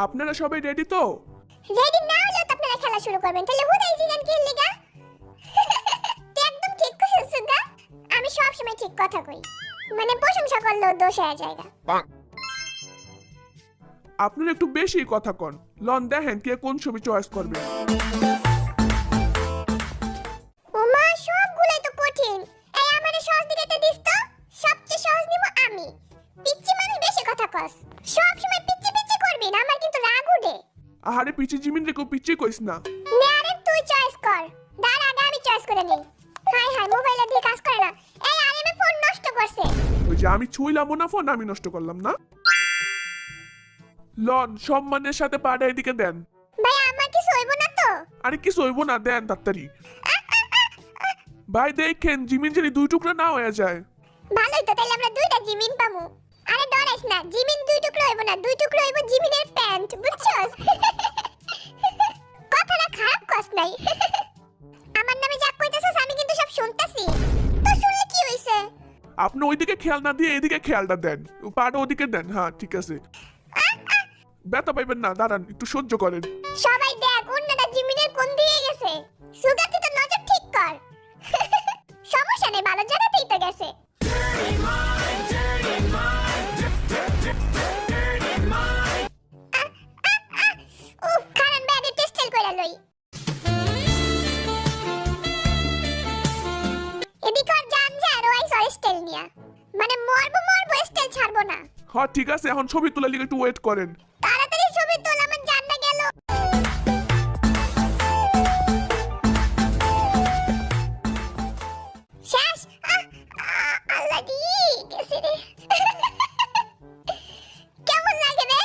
আপনারা সবাই রেডি তো? রেডি না হলে তো আপনারা খেলা শুরু করবেন, তাহলে হুদাই জিগান খেললি গা। তুই একদম ঠিক কইছিস সুগা, আমি সব সময় ঠিক কথা কই, মানে প্রশংসা করলেও দোষ হয়ে যায় গা। আপনারা একটু বেশি কথা কন। লন দেখেন কে কোন ছবি চয়েস করবে। ওমা সবগুলাই তো কঠিন। এই আমারে সহজ দিকে দিস তো, সবচেয়ে সহজ নিব আমি। পিচ্চি মানুষ বেশি কথা কস, সব সময় পিচ্চি পিচ্চি করবি না, আমার কিন্তু রাগ উঠে। আহারে পিচি জিমিন রে কো পিচি কইস না। নে আরে তুই চয়েস কর, দাঁড়া আগে আমি চয়েস করে নেই। হাই হাই মোবাইলে দিয়ে কাজ করে না। এই আরে মে ফোন নষ্ট করছে। ওই যে আমি ছুইলাম না ফোন, আমি নষ্ট করলাম না। লন সম্মানের সাথে পাড়া এদিকে দেন। ভাই আমার কি সইব না তো? আরে কি সইব না, দেন তাড়াতাড়ি। ভাই দেখেন জিমিন জানি দুই টুকরা না হয়ে যায়। ভালোই তো, তাইলে আমরা দুইটা জিমিন পামু। আরে ডরাইস না, জিমিন দুই টুকরো হইব না, দুই টুকরো হইব জিমিনের প্যান্ট, বুঝছস? কথাটা খারাপ কস নাই। আমার নামে যা কইতাছস আমি কিন্তু সব শুনতাছি। তো শুনলে কি হইছে? আপনি ওইদিকে খেয়াল না দিয়ে এদিকে খেয়ালটা দেন, পাটা ওদিকে দেন। হ্যাঁ ঠিক আছে, ব্যথা পাইবেন না, দাঁড়ান একটু সহ্য করেন। সবাই দেখ অন্যটা জিমিনের কোন দিকে গেছে। সুগাতে তো নজর ঠিক কর। সমস্যা নেই, ভালো জায়গাতেই তো গেছে। উফ, কারণ ব্যাগে টেস্টেল কইরা লই। এদিকে আর জান যা আর ওই সরি স্টাইল নিয়া, মানে মরবো স্টাইল ছাড়বো না। হ্যাঁ ঠিক আছে, এখন ছবি তোলার লিগে একটু ওয়েট করেন। তাড়াতাড়ি ছবি তোল, আমার জানটা গেল। শেষ। আল্লাহ দি গেছে রে। কেমন লাগে রে?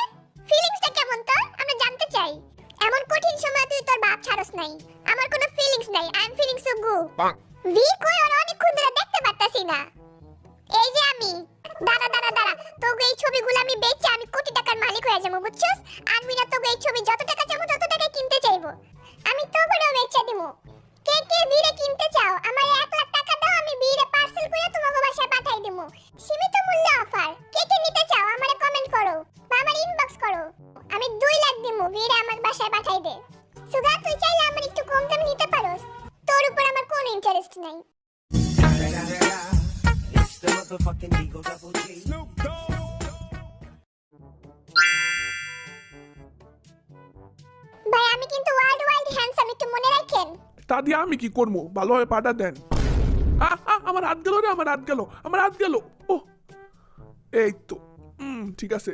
ফিলিংসটা কেমন তোর? আমরা জানতে চাই। এমন কঠিন সময় তুই তোর বাপ ছাড়স নাই। আমার কোনো ফিলিংস নাই, I am feeling so good. ভি কই আর অনেকক্ষণ ধরে দেখতে পারতাছি না। এই যে আমি, দাঁড়া তোকে এই ছবিগুলো আমি বেচে আমি কোটি টাকার মালিক হয়ে যাবো, বুঝছস? আমি না তোকে এই ছবি যত টাকা চাইবো তত টাকা কিনতে চাইবো। আমি তোকেও বেচে দিমু। কে কে ভিড়ে কিনতে চাও? আমার 1 লাখ টাকা দাও, আমি ভিড়ে পার্সেল করে তোমাকে বাসায় পাঠাই দিমু। সীমিত মূল্যে অফার। কে কে নিতে চাও আমারে কমেন্ট করো বা আমার ইনবক্স করো। আমি 2 লাখ দিমু, ভিড়ে আমার বাসায় পাঠাই দে। সুগা তুই চাইলে আমার একটু কম দামে নিতে পারোস, তোর উপর আমার কোনো ইন্টারেস্ট নাই। The motherfucking Eagle Double G. Snoop Dogg. ভাই আমি কিন্তু ওয়ার্ল্ড ওয়াইড হ্যান্ডসাম, একটু মনে রাখেন। তা দিয়ে আমি কি করবো, ভালোভাবে পাটা দেন। আমার হাত গেল রে, আমার হাত গেল। ও এই তো, ঠিক আছে।